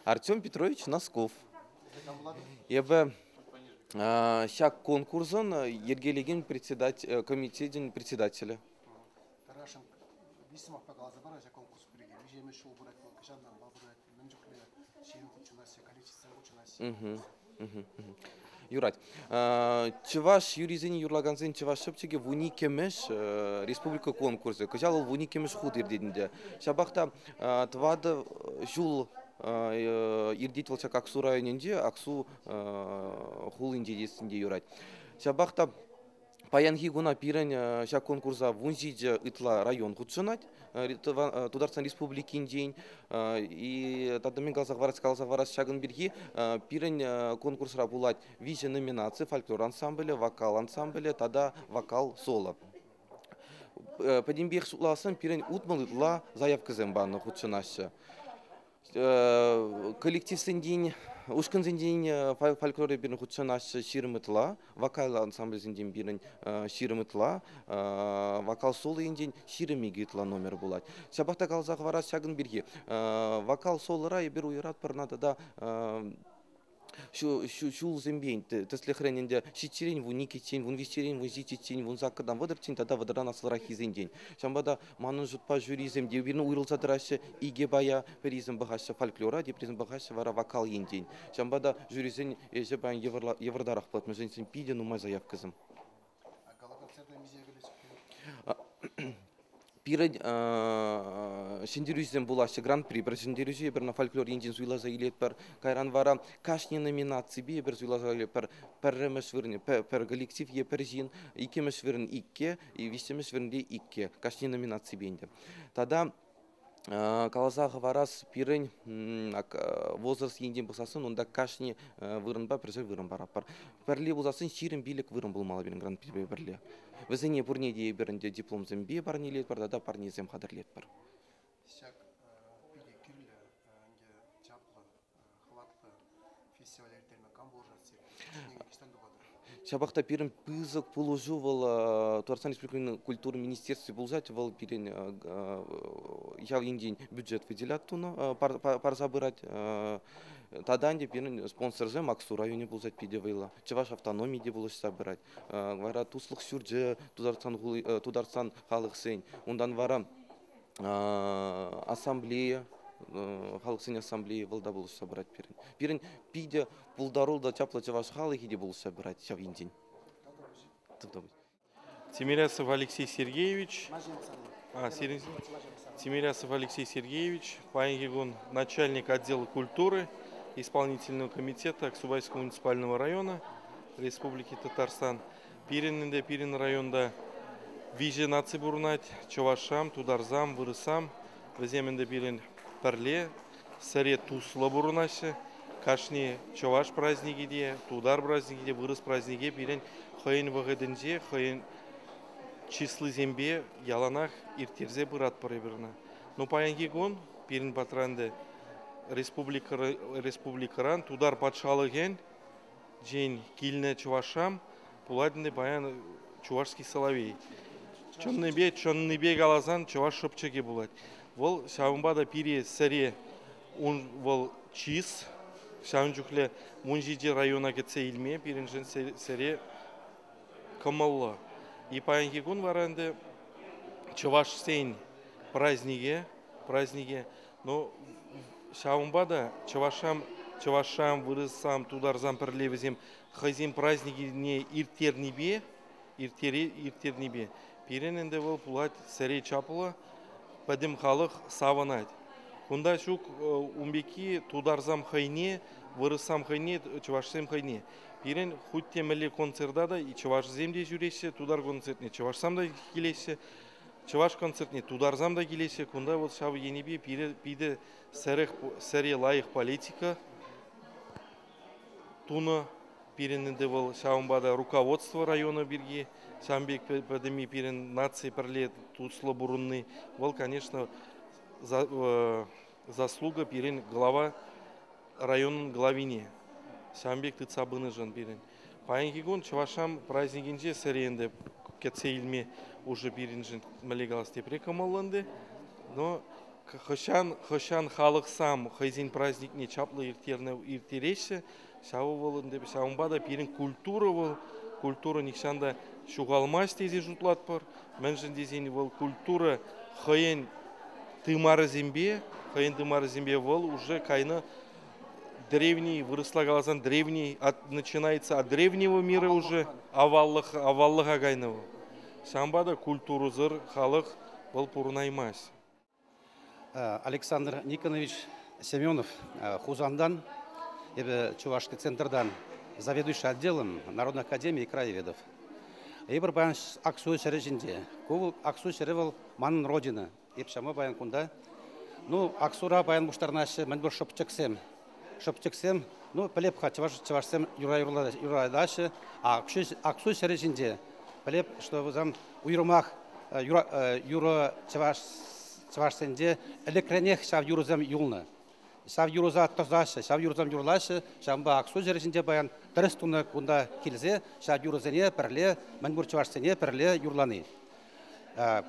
Артем Петрович Носков. Ебі шак конкурсын ергелеген комитетин председателя. Тарашин висимах погалаза баража конкурс приги. Вижеме шоу бурак кашандан бабурак нанжукле шин кучунасы количество кучунасы. Юрать. Чываш юризен юрлаганзен чываш шыпчеге вуни кемеш республика конкурсы. Кыжал вуни кемеш худ ирдединде. Шабахта твады жул ирдит волча Аксу районенде, Аксу хул индедесінде юрать. Шабахта паянги гуна пирен ша конкурса вунзиде итла район худшынать, Тударстан республикин день, и тадымен калсақ шагын бірге пирен конкурсра булать визе номинации фольклор ансамбле, вокал ансамбле, тада вокал соло. Падимбех шутласын пирен утмал итла заявка зембаны худшынашы. Коллективсын день, ушкынзын день фольклоре бирін худшынашы ширымытла, вокал ансамблезін день бирін ширымытла, вокал соло день ширымегитла номер булать. Шабақта қалзақ варас шагын бірге. Вокал солыра ебір уйрат пырнады да шул зембейн, теслехрененде шичерен, вун никетен, вун вистерен, вун зитетен, вун закырдан выдыртен, тада выдыран асылра хизенден. Шамбада манын жұтпа жүризем, дебірін уйрылса дырашы, иге бая перизм бағашы фольклора, депризм бағашы вара вокал енден. Шамбада жүризен ежі баян евродарақ плат, мәженсен пиден умай заявкызым. Пирен шендерюзден булашы гран-при, бір шендерюзі бір на фольклор енден зуйлаза илет бір кайран вара кашни номинации бе бір зуйлаза илет бір ремешвірне, бір коллектив е бір жин, ике мешвірін икке, и вестемешвірінде икке, кашни номинации бенде. Тада калазағы варас пирен возраст енден бұсасын, онда кашни вырын ба, біржі вырын бар. Бірле бұсасын ширин билік вырын болмалы берін гран-при бірле. Візіне бұрнеде бірінде диплом зембе барни лет бар, да парни зем қадыр лет бар. Сяк пиге кирлі, әнге чаплы, хватлы фестивалердермен камбожасы, неге кіштанды бады? Шабақта пирен пызық пұлыжу вал Туарсан Республиканың культуры министерстве бұлзат, вал пирен ял енден бюджет выделят туны, пар забырать. Тадан де пирен спонсор же Аксу районе бұлзат пиде вайла. Чываш автономии де бұлыш забырать. Вара туслық сүрже, Тударсан халық сен. Ондан вара ассамблея, халық сен ассамблея валда бұлыш забырать пирен. Пирен пиде бұлдарул да чапла чываш халық еде бұлыш забырать шав енден. Тимирясов Алексей Сергеевич. Тимирясов Алексей Сергеевич, Паингигун, начальник отдела культуры исполнительного комитета Аксубайского муниципального района Республики Татарстан. Пирин районда виже наци бурнать, Чувашам, Тударзам, Вырысам, веземенде пирин перле, саре Тусла бурнаше, Кашни Чуваш праздники де, Тудар праздники де, Вырыс праздники пирин хайын вагаденже, хайын числы зембе, яланах иртерзе бұрат парыбірна. Но Паингигун, пирин патранды республикаран, Тудар патшалыген, жен килне Чувашам, пуладынды баян Чувашский соловей. Чонныбе галазан Чуваш шопчеге булат. Вол шавымбада пире саре вол чиз, шавынжукле мунжиде района кетсе илме, пирин жен саре камалла. И Паингигун варанды Чуваш сейн празднике, но шавымбада Чувашам, Вырысам, Тударзам пірлевізем, хайзем праздники не иртернебе, Пирен энде бол пулать сәрей чапыла, падим халық саванать. Кунда шук умбеки Тударзам хайне, Вырысам хайне, Чувашсем хайне. Пирен хоть темелі концертда да и Чувашзем де жүресе, Тудар концертне, Чувашсам да келесе, Чуваш концертне, Тударзам да келесе, кунда вот шавы енебе пиде сәре лайық политика, туны пиренінде был шавымбада руководство района бірге, Шамбек пәдеми пирен нации пірлет, Туслы бурунны, был, конечно, заслуга пирен глава районның главине. Шамбек тыцабыны жан пирен. Паингигун Чувашам празднигинже сәренде кетсе илме уже пирен жан мәлегалас тепре камаланды, но хышан халық сам хызин праздникне чаплы иртереші, шавы болын деп, шавынбада пирин культура бол, культура никшанда шуғалмаш тезе жұтлат бар, мәншін дезені бол культура хыйын тымары зембе бол уже кайны древний, выросла галасан древний, начинается от древнего мира уже, аваллых агайнова. Шамбада культуру зыр халық был пурнаймас. Александр Никонович Семенов, Хузандан, Чувашский центрдан, заведующий отделом Народной академии краеведов. Ебір баян Аксу шәрежінде. Кул Аксу шәревал манын родина. Епшама баян кунда. Ну, Аксура баян мұштарнашы, мен бір шопчексем. Ну, пілеп чавашсем юрайдашы. Аксу шәрежінде. Пілеп, что вызам уйрумах юро чавашсенде элекренех шав юрузам юлны. Шав юруза тозашы, шав юрузам юрлашы, шамба Аксу шәрежінде баян дұрыс туны кунда келзе, шав юрузене пірле, мен бір чавашсене пірле юрланы.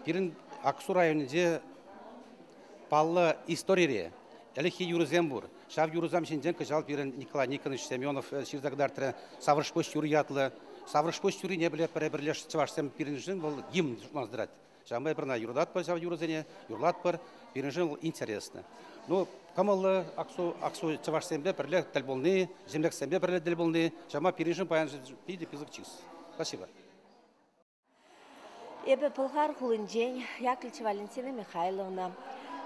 Пирин Аксу районінде паллы историре, әліхи юрузем бұр. Шав юрузам шенден кыжал пирин Николай Никонович Семенов ширзагдартыры саврышпош юриятлы. Саврышпош юри не біле пірі-бірлеш чавашсем пирин жын бұл ем маздырат. Шамбай бірна юрдат па шав юрузене, юрлат пір, пирин жын бұл интересно. Ну, камаллы Аксу чавашсембе пірле тіл болны, землексембе пірле тіл болны, шама пирин жын паян пиді пизық чиз. Спасибо. Эбі Пылғар Хулынжен, Яковлевич Валентина Михайловна.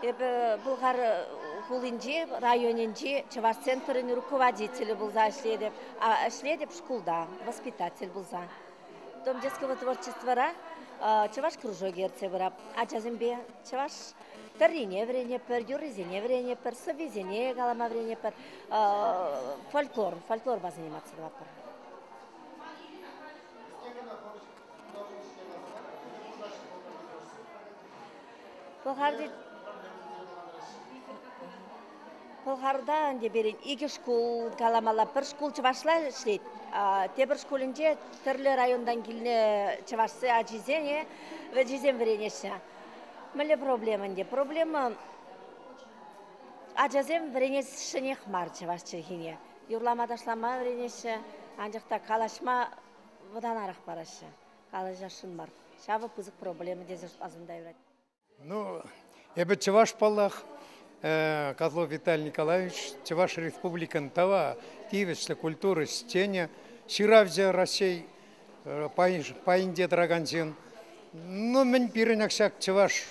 Эбі Пылғар Хулынже районенже Чаваш центрын руководителі бұлза ішледіп школда, воспитатель бұлза. Дом детского творчествора Чаваш кружогерце бұра. А жазымбе Чаваш тәррине врене пір, юризене врене пір, совизене галама врене пір, фольклор базаниматься два пір. Пылғарда önce берін екі школ каламала, бір школ чывашла ішлейді. Те бір школінде түрлі райондан келіне чывашсы ажизене ве жизен вренеші. Мілі проблемінде? Проблема ажазем вренешіне хмар чывашчы хине. Юрламадашлама вренеші, анжықта калашма водан арақ барашы. Калажашын бар. Шабы пызық проблема дезір азындай вред. Ну, я Чаваш Палах, Козлов Виталий Николаевич, Чаваш Республикан Тава, Тивичля культуры чтения, Ширавзя Россия, Паинде Драганзин. Ну, мен пиренакшак Чаваш,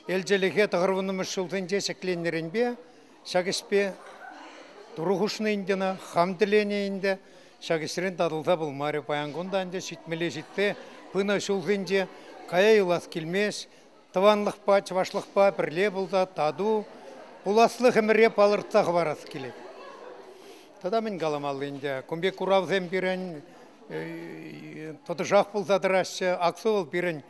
Эльджелихет Гарванумы Шултенде Секленеренбе, Шагиспе, Турухушны Индина, Хамделене Инде, Шагисрен Тадылта был Мари Паянгунданде, Шитмеле Житте, Пына Шултенде, Кая Илас Кельмес, Таванлықпа, Чавашлықпа, бірле бұлда, таду, ұласлық әмірре палыртсақ барасы келеді. Тада мен қаламалы енді. Көмбек Куравзем берін, тоды жақ бұлзадырашы, Аксуыл берін,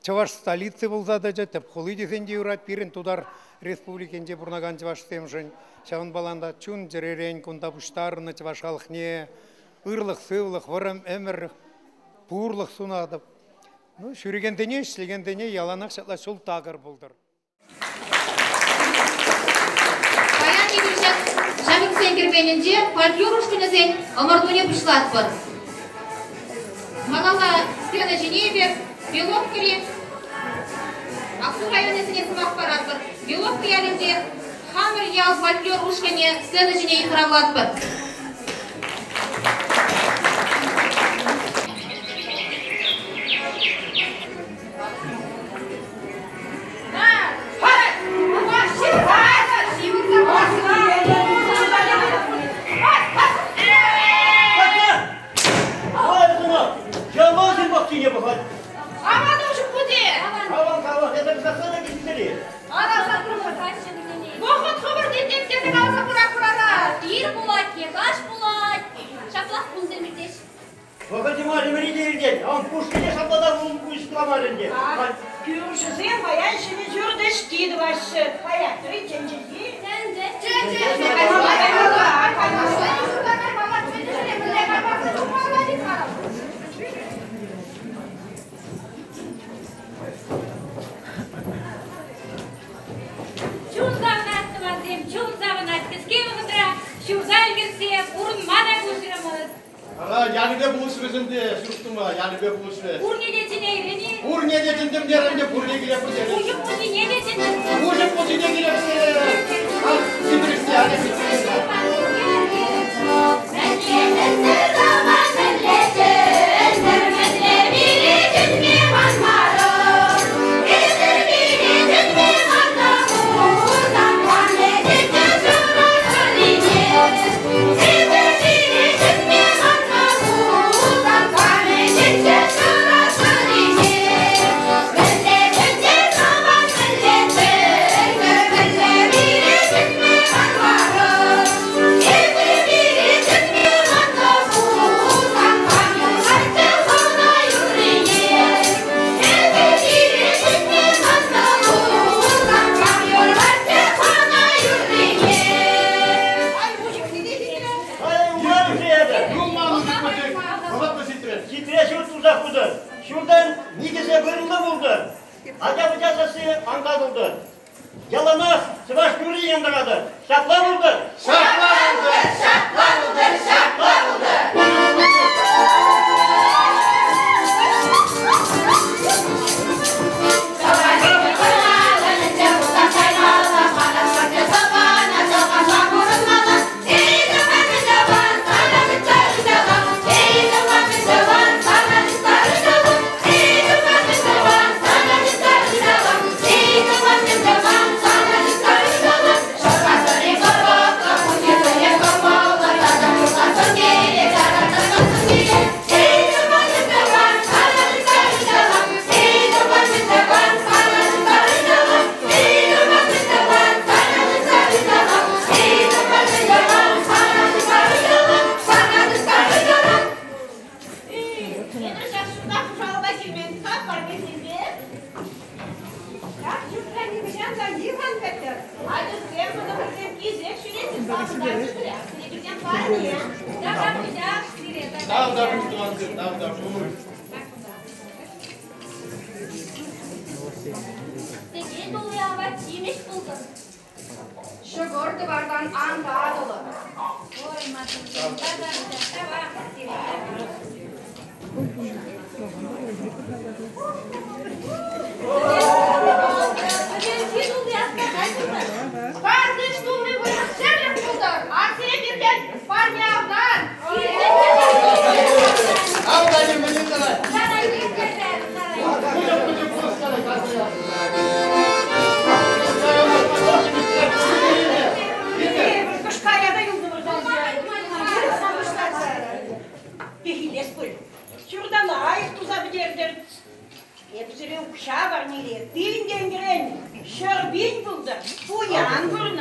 Чаваш столицы бұлзады жетіп, қолы дезенде үрат берін, тудар республикенде бұрнаған Чавашсем жын. Шағын баланда чүн жеререн, күнда бұштарыны Чавашқалық ұрлық, сывлық, вырым, әмір, бұрлық сұнадып. Ну, шүрегендене, ішлегендене, яланақ шатла шул тағыр болдыр. Баян егілшек, жамик сен кірбенінде, фольклор ұшқынызен омырдуне бұшлат бұр. Малала сцена Женеве, Белов кірі, Аксу районесіне сымақ барат бұр. Белов кіялінде, хамыр ял фольклор ұшқыне сцена Женеве құравлат бұр. Yani de buluşu bizim de sürüktüma, yani de buluşu. Burne dedin eğreni. Burne dedim derim burne girelim derim. Uyup bu ne dedin? Uyup bu ne girelim derim. Al, bitirisi yani bitirisi. Şuradan Nigiz'e bölümde buldu. Acaba cazası Ankara'da. Yalana Sivas Gürü yandıradı. Şaplar buldu. Şaplar buldu. Şaplar buldu. Şaplar buldu. Şu gorduvardan an daha dolu. Kardeş dumlu bu şeref buldur. Arsiye birden parmağından. Avdayım benim kadar. Sana yiyecekler. Kışkayada yıldırırsan. Şuradan ayık tuzabilirdir. Hepsinin kuşağı var nereye? Bin dengiren, şerbin buldu. Bu yan vurunur.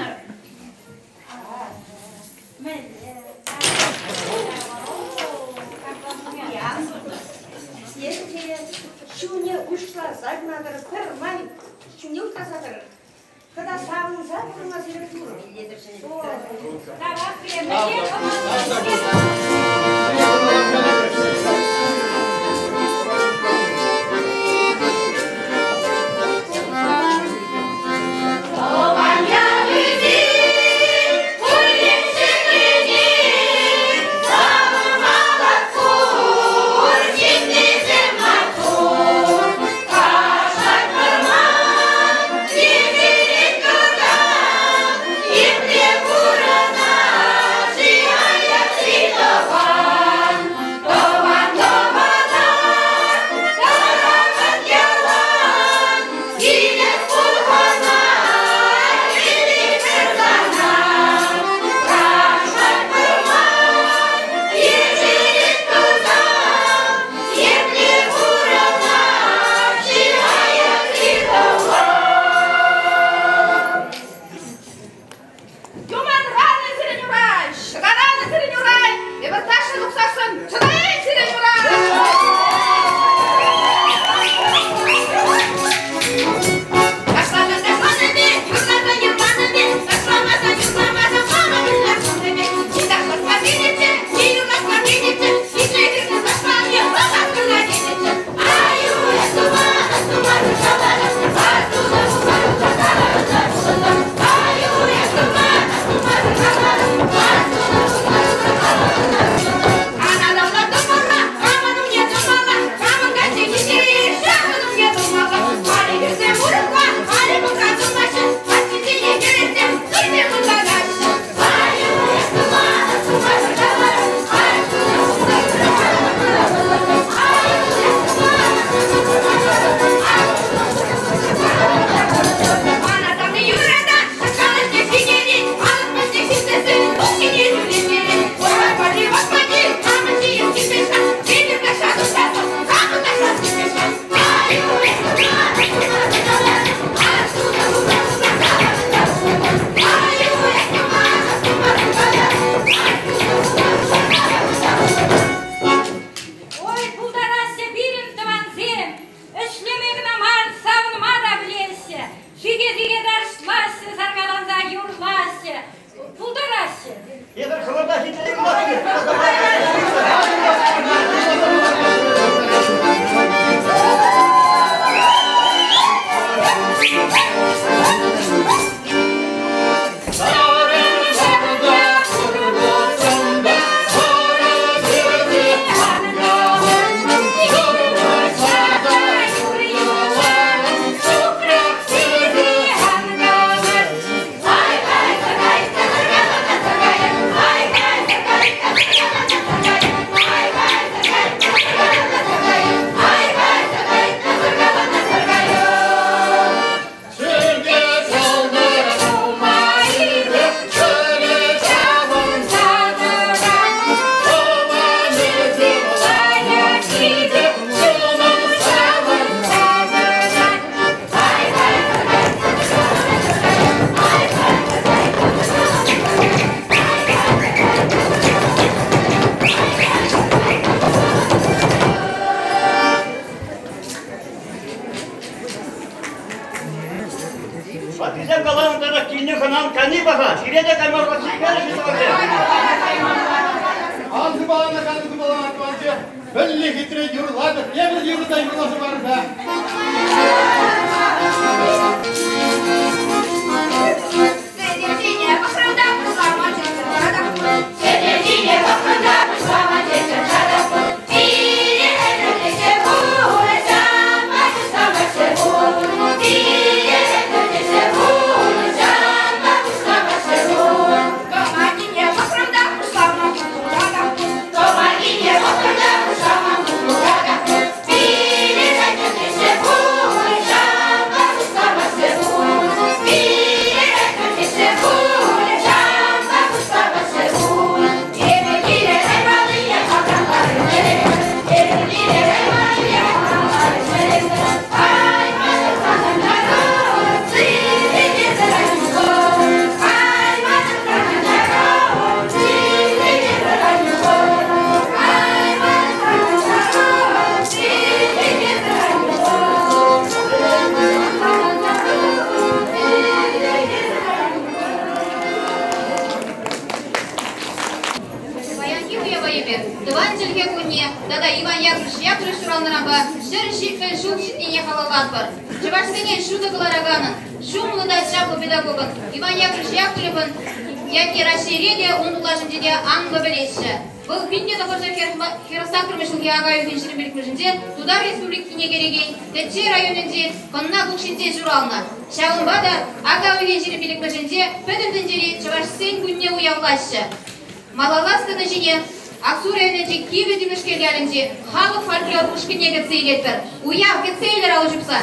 Yan vurunur. Şunu uçla zagnadır, kırmay. Şunu kasadır. Когда сам завтра у нас директор едет. Давай, Oh Вот bize kalan taraf kinli kanal kendi bakar. Şirede kaymak çıkar bir tane. Ağzı bağına kanıtı bağına atmancı. Belli getirek yuruladır. Ne bir yurda yurulası var be. Середине покрыта пошла мачеха жадовку. Середине покрыта пошла мачеха жадовку. Передайте улица, матушка Машеву. Передайте улица, матушка Машеву. Помогите покрыта пошла мачеха жадовку. Помогите покрыта пошла мачеха жадовку. Передайте улица, матушка Машеву. Дада Иван Яковлевич Шуранлараба, шыр шикпен шул шитине халалат бар. Чевашсенен шуды кылараганын, шумлы да чаплы педагогын, Иван Яковлевич Яковлевын, яки расширение ундулашын деде аңғы білеші. Бұл күнде доқыржа Херосакрымышылге ағай өкеншілі білікмішінде, Тудар Республикіне кереген, Тәтче районінде, қынна бұқшінде жұралына. Шағынбада ағай өкеншілі білікмішінде, пөтіндіндері Чевашсен күнне уявлашы. Малаластыны жіне, Аксу районында кейбір демешкелерінде халық фольклор ұшқыне кетсейлеттір. Уяв кетсейлер алы жүпса.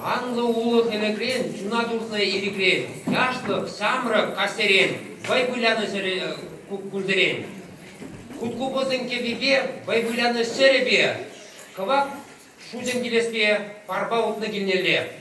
Аңлы улы хелекрен, чуна дұрсына ерекрен, яшлық, самрық, қастерен, байбыляны күлдірен. Құтқу болсын кебебе, байбыляны сөребе, кывак шузен келеспе, парба ұтны келнеле.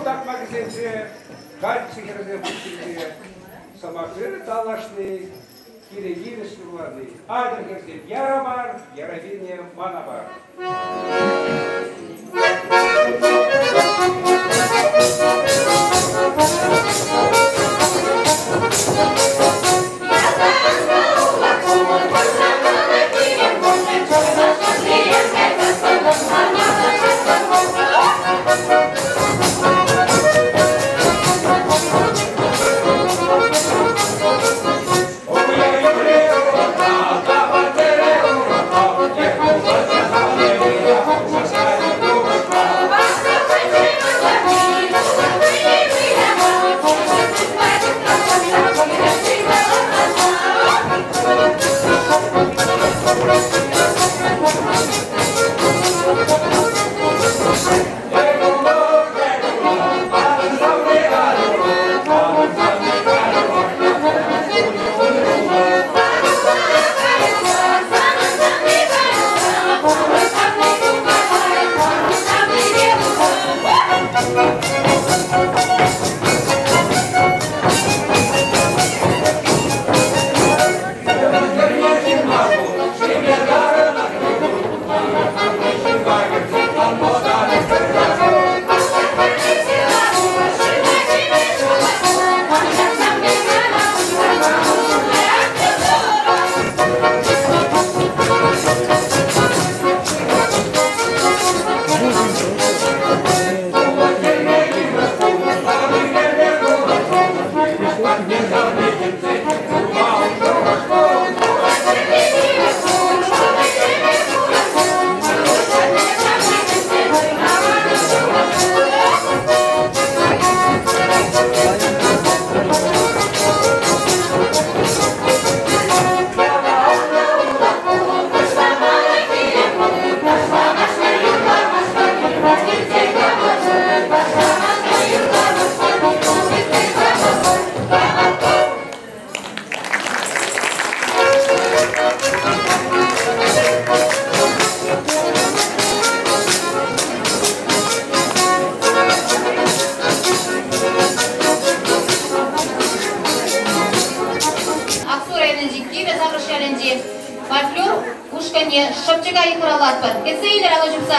takmak istense, kalp sikirde buçukluğu, sabahları talaşlı, kireyini sürüladı. Adım kesin yara var, yara bine bana var. Фольклор ушканье шапчыга ихыралатпыр. Кетсейлер алажымса.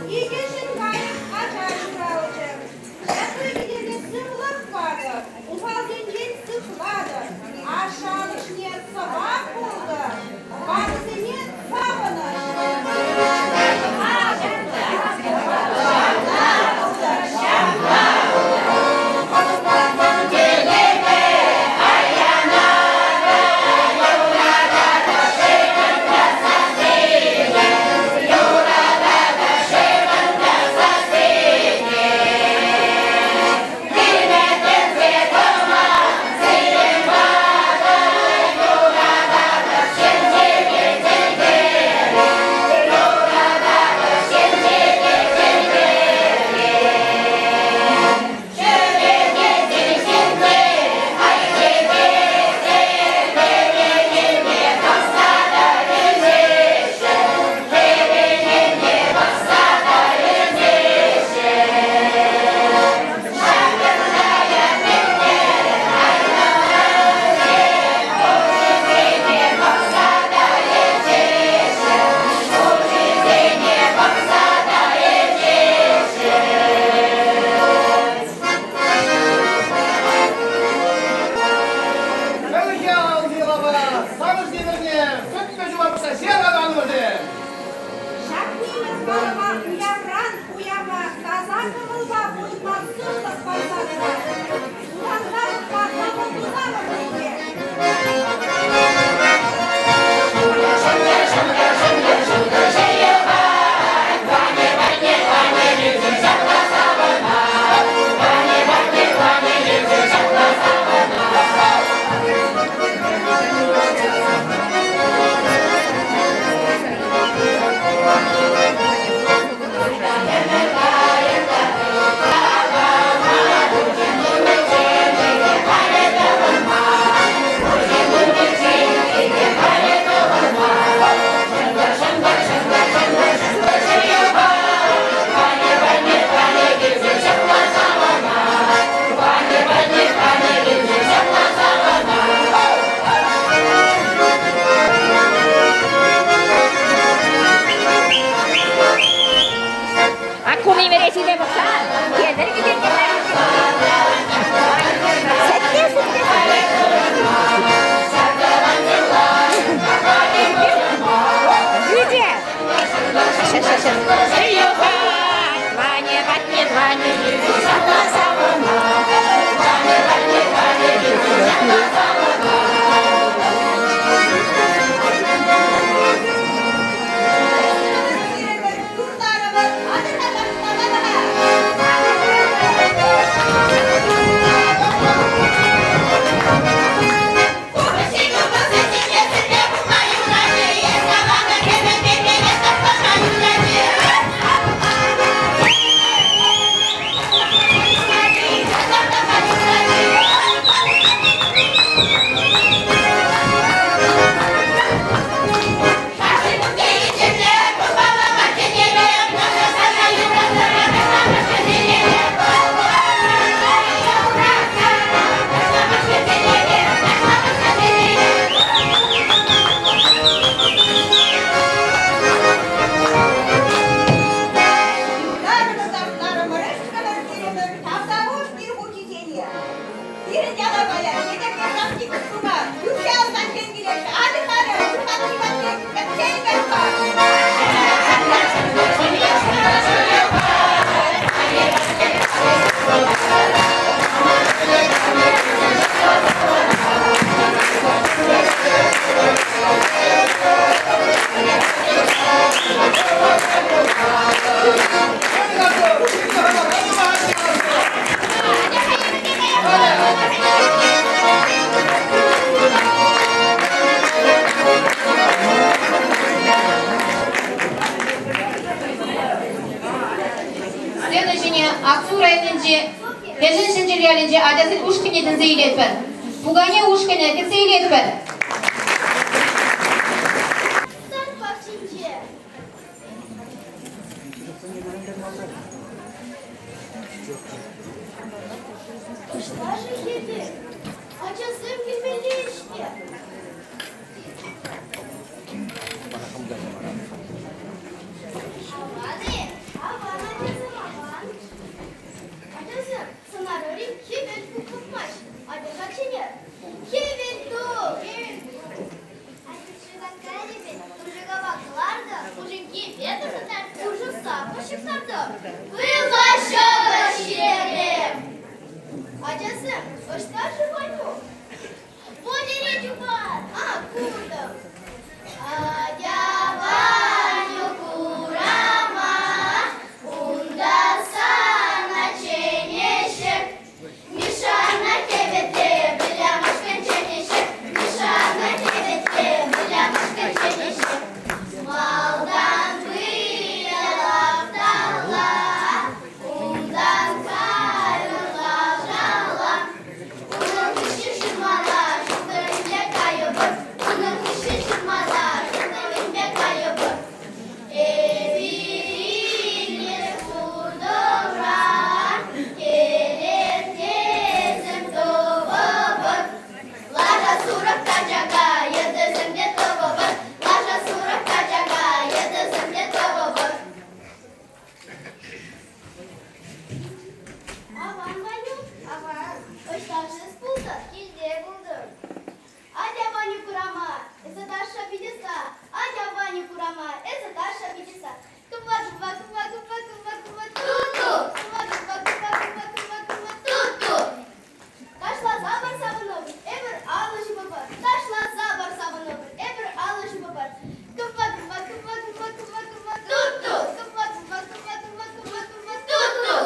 İkişin kayıp açar kalacak. Yakı gideri sırlık vardı. Ufal zincir sıkladı. Aşağılık niyet sabah buldu. Bazı niyet savunur. Adasın uşkine dinzeyiletber. Buganya uşkine dinzeyiletber. Kuşlar yedi. Acasım bilmeli işte. Hadi. Была щега щедрым. Acasım, hoşlar şu banyo. Bu derece var. Kurdum. Aca banyo kurama. Unda sana çeneşek. Mişana kebete bilemezken çeneşek. Mişana kebete bilemezken çeneşek. Maldan bile laftanlar. Undan karınlar canlar. Bunun dışı şırmalar, şunlarıyla kaybı. Bunun dışı şırmalar, şunlarıyla kaybı. Evini kurdum rahat, gelir tezim doğabın. Laşa surak kacaga, yıldızım de doğabın. Laşa surak kacaga, yıldızım de doğabın. Aman banyo, aman. Hoşlarsız buldu, kilde buldum. Aca banyo kurama, esa taşa bidesa. Aca banyo kurama, esa taşa bidesa. Kupa kupa kupa kupa kupa kupa tutu. Kupa kupa kupa kupa kupa kupa tutu. Taşla zabar sabunur, eber ağlışı babar. Taşla zabar sabunur, eber ağlışı babar. Kupa kupa kupa kupa kupa kupa tutu. Kupa kupa kupa kupa kupa kupa tutu.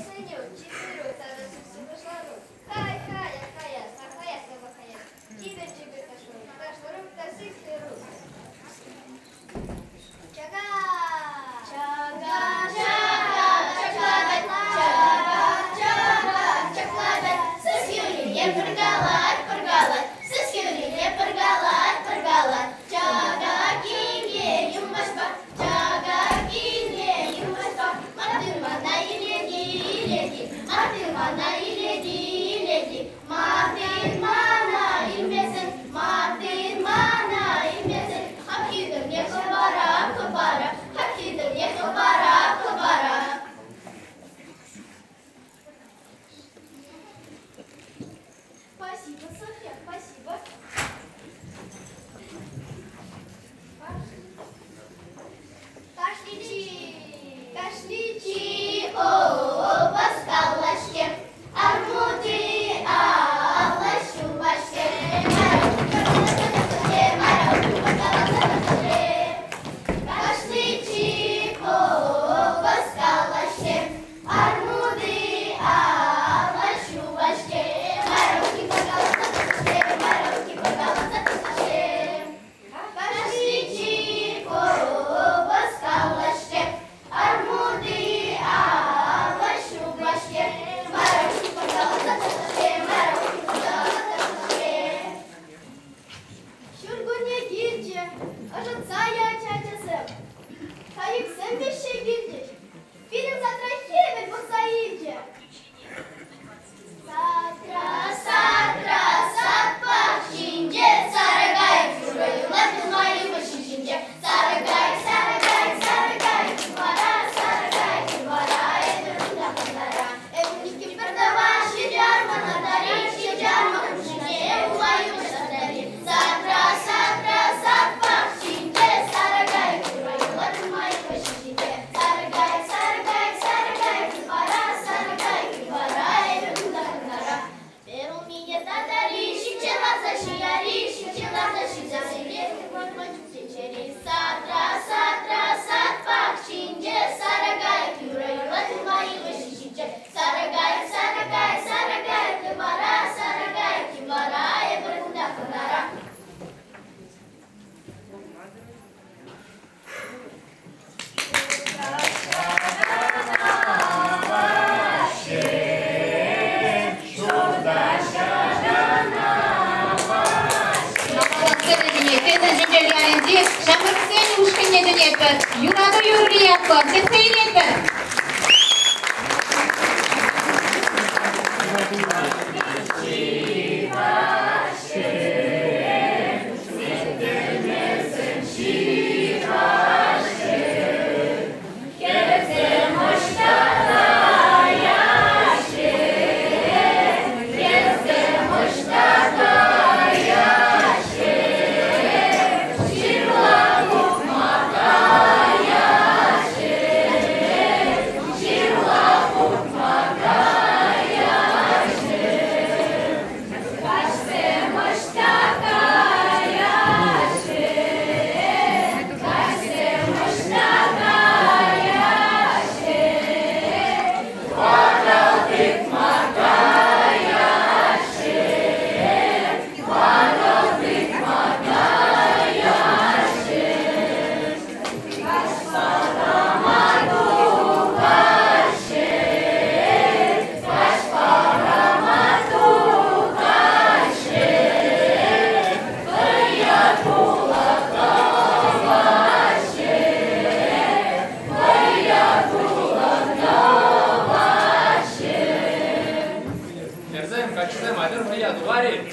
Senhor, tibiro,tada se baixaram. Cai, caia, caia, sacaia, sabacaia. Tibir, tibir, cachorro. Cachorro, cacicero. Chaga. Chaga, chaga, chaga, chaga, chaga, chaga. Siz yürüye pırgalar, pırgalar. Siz yürüye pırgalar, pırgalar. Chaga, kinye, yumbaş bak. Chaga, kinye, yumbaş bak. Martın bana iledi, iledi. Martın bana iledi, iledi. Martın bana ilmesin. Martın bana ilmesin. Hakidim ya kubara, kubara. Hakidim ya kubara, kubara. Спасибо, Софья, спасибо. Кашличи, кашличи, о, баскалашке, армуды, алашу башке, кашличи, о, баскалашке, армуды, алашу башке, маруки багалаташке, маруки багалаташке. Кашличи, о, баскалашке, армуды, алашу башке, маруки багалаташке, маруки багалаташке. Şurgunya giyince, ajıtsaya çarçası. Kayıp sen bir şey bildir. Benim zatrahiyemin bu sayınca. Сатра, сатра, сатпак шинже, сарыгай, жураюлар тылмайым шинже. Сарыгай, сарыгай, сарыгай, кибара, сарыгай, кибара, эдірында қандара. Эбуники бірдава, шеджар, манатари, шеджар, махрушине, улайым шатари. Сатра, сатра, сатпак шинже, сарыгай, жураюлар тылмайым шинже. Сарыгай, сарыгай, сарыгай, кибара, сарыгай, кибара, эдірында қандара. Pero minha tatari, xinchela za xiari, xinchela za xinchasiri, xincheri, satra, satra, satpak, xinche, saragai, kiurayula, tumai, xinche, saragai, saragai, saragai, kibara, saragai, kibara, eberunda kandara. Şamırksen uşkine dönettir. Yunada yürüyekti. Seseynetti. Yeah. Дуари.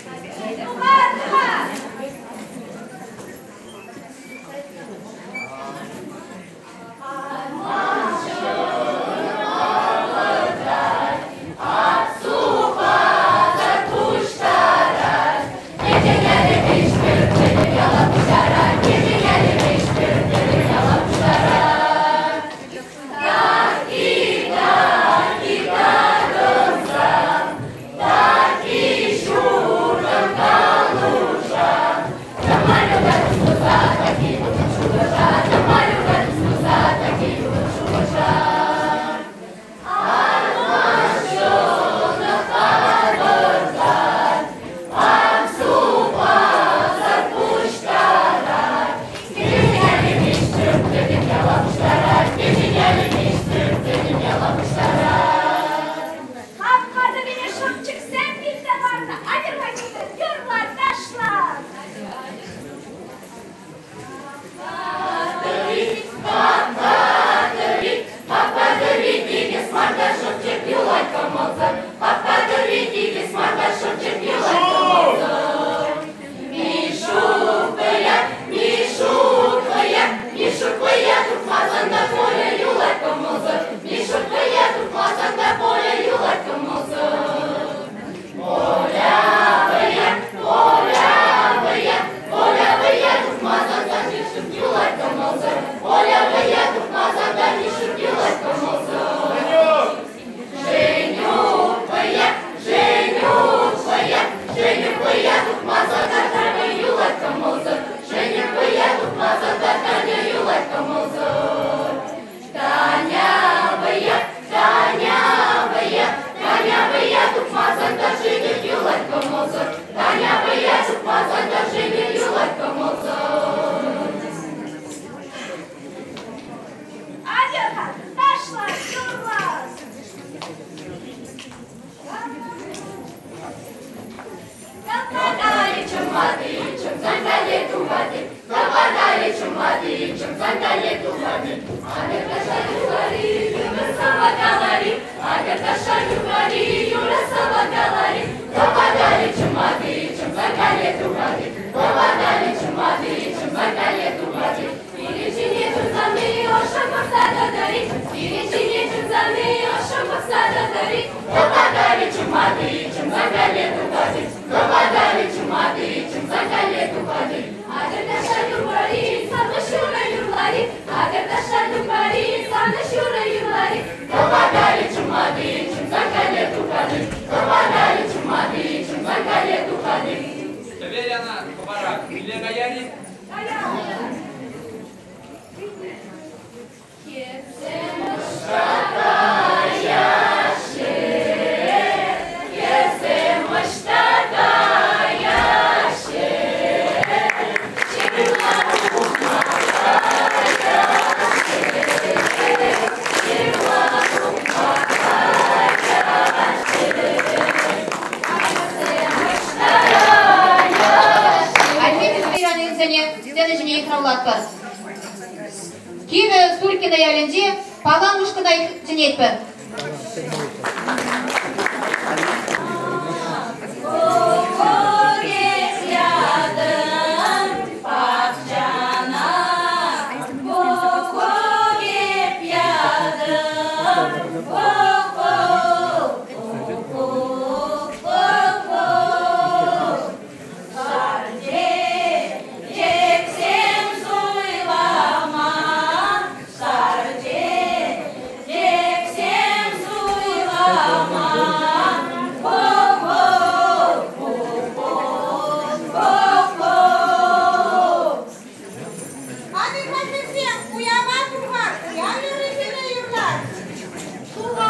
Киве Сулькина ялинде паламушкадай тенетпен. Уяма тугар, я не рыбина юрла.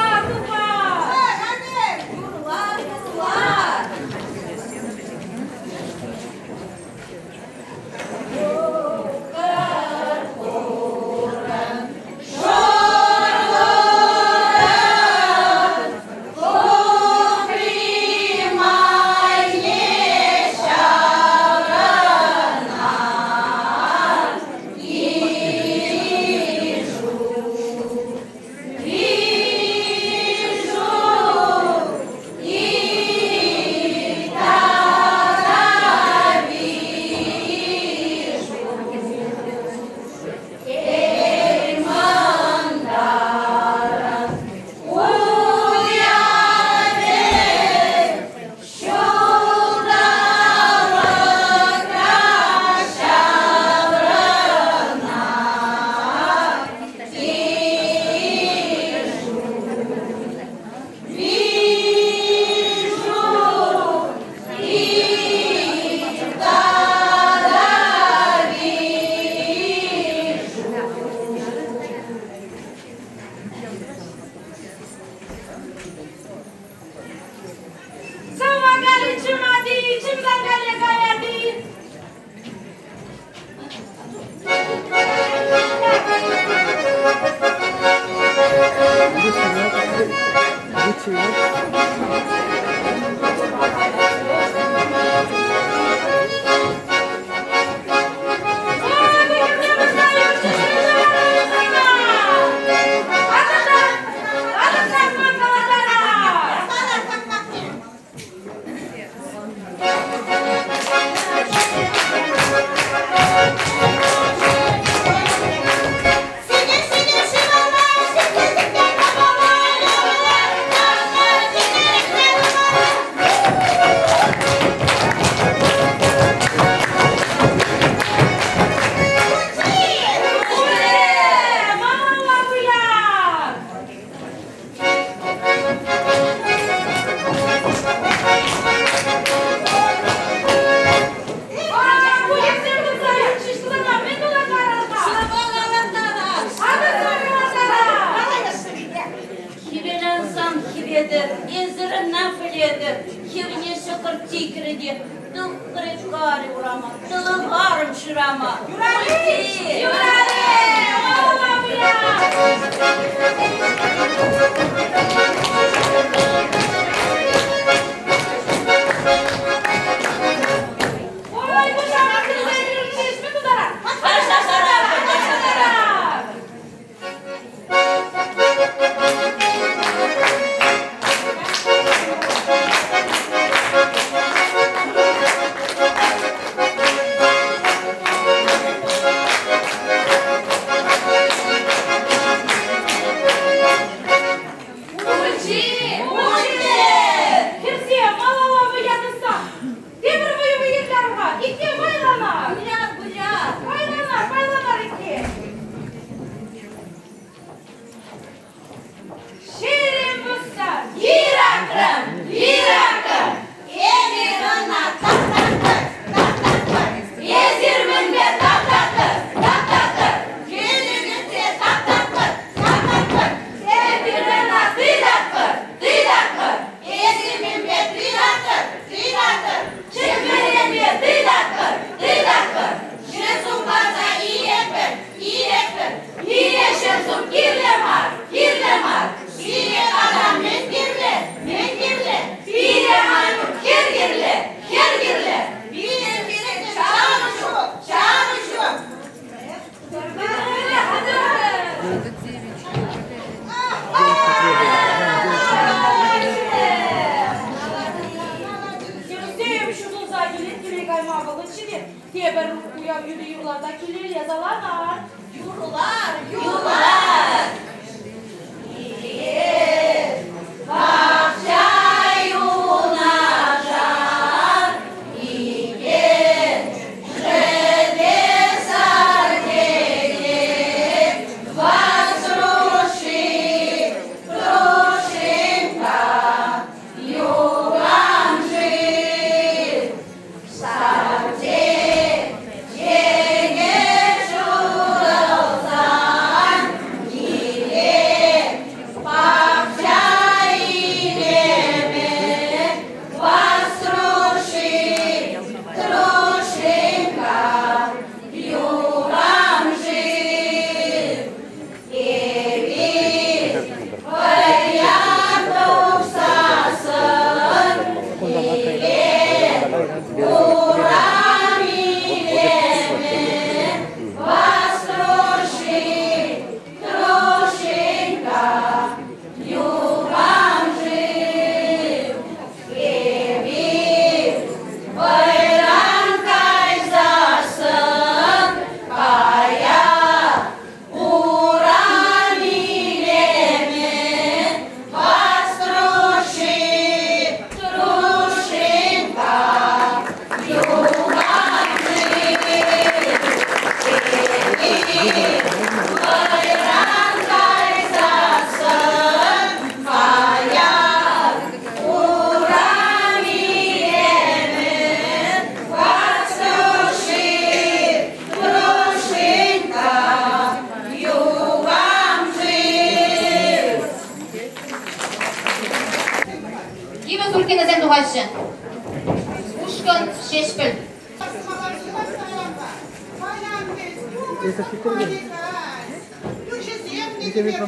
Чужеземный привет,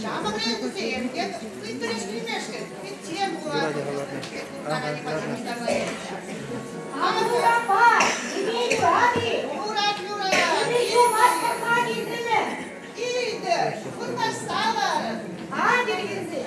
Şama kredi diye kıytırış bilmeşti. Bittiğim bu. Ama bu yapar. İyi hadi. Murat. İyi başka gitti mi? İyidir. Bunlar sağlar. Hadi gitti.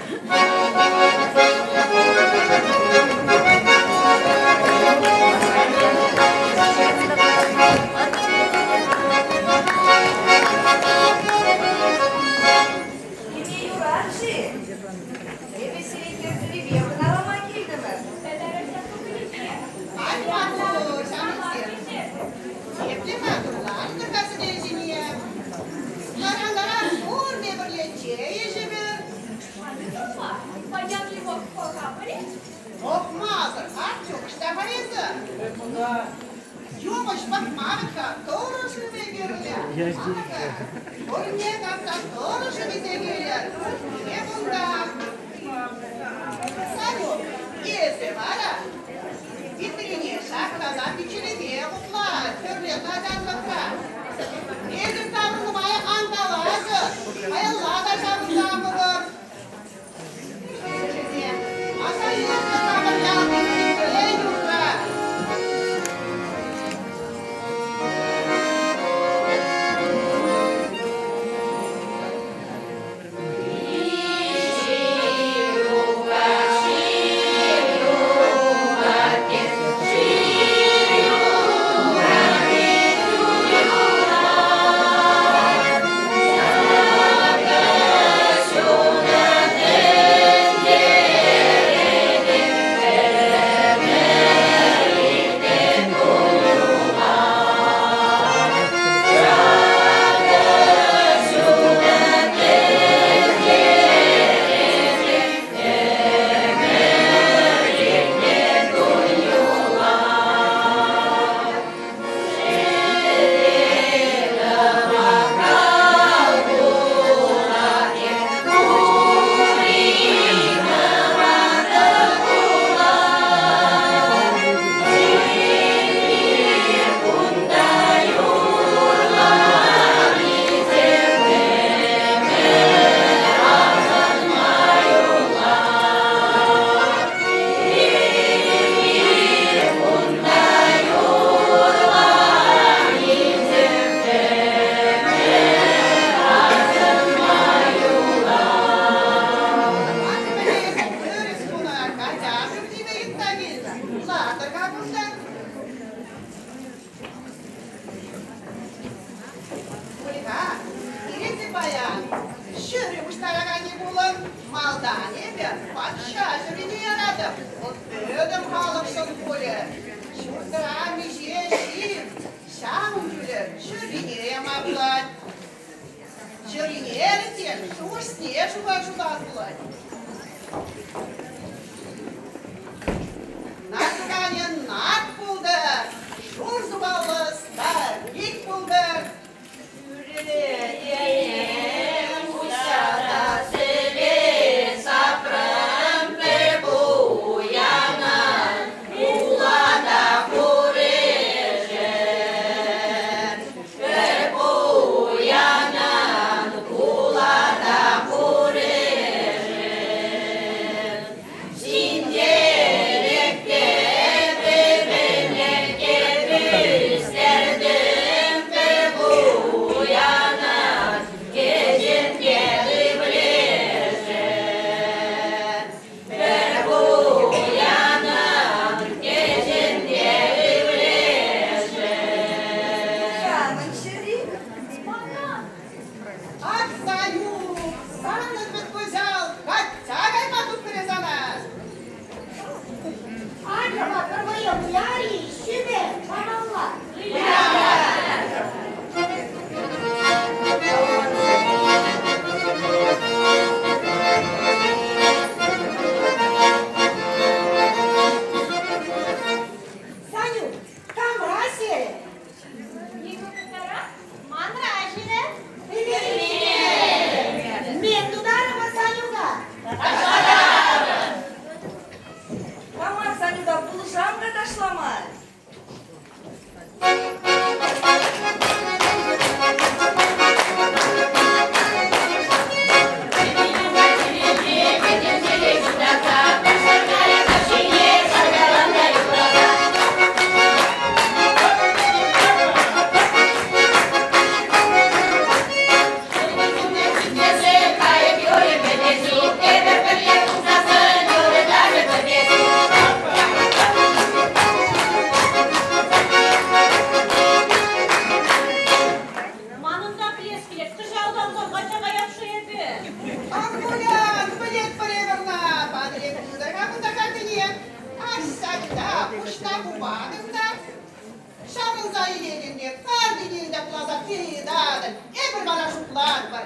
Астидадан. Эбір бана шуклар бар.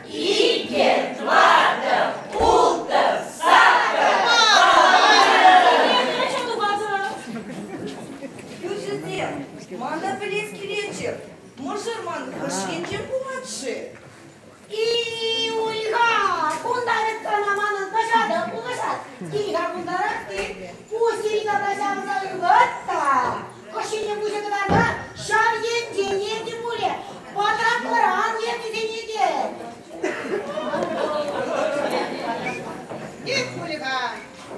Ике, тварда, улта, сада. Южиден, мана білес келечек. Мұжырман кішкенжен бұлатшы. И уйга, кундарып танаманын кашады, кулашат. Кига кундарапты, пусильда ташамза уйгатта. Кошине мужикаларга шар енден енди буле, патракларан ендиден еде. Ик хулиган,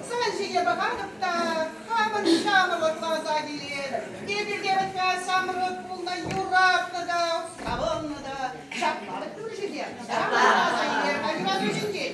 санжиге бағанықта, қамын шамырық лаза келеді. Ебірге бітка самырық пулна юрапны да, ұставынны да, шапмары түрі жерде. Шамырық лаза келеді, агиран үшінде.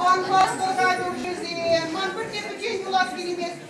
Ан хастыға дүржізен, ман бір тепі жен юлас беремес.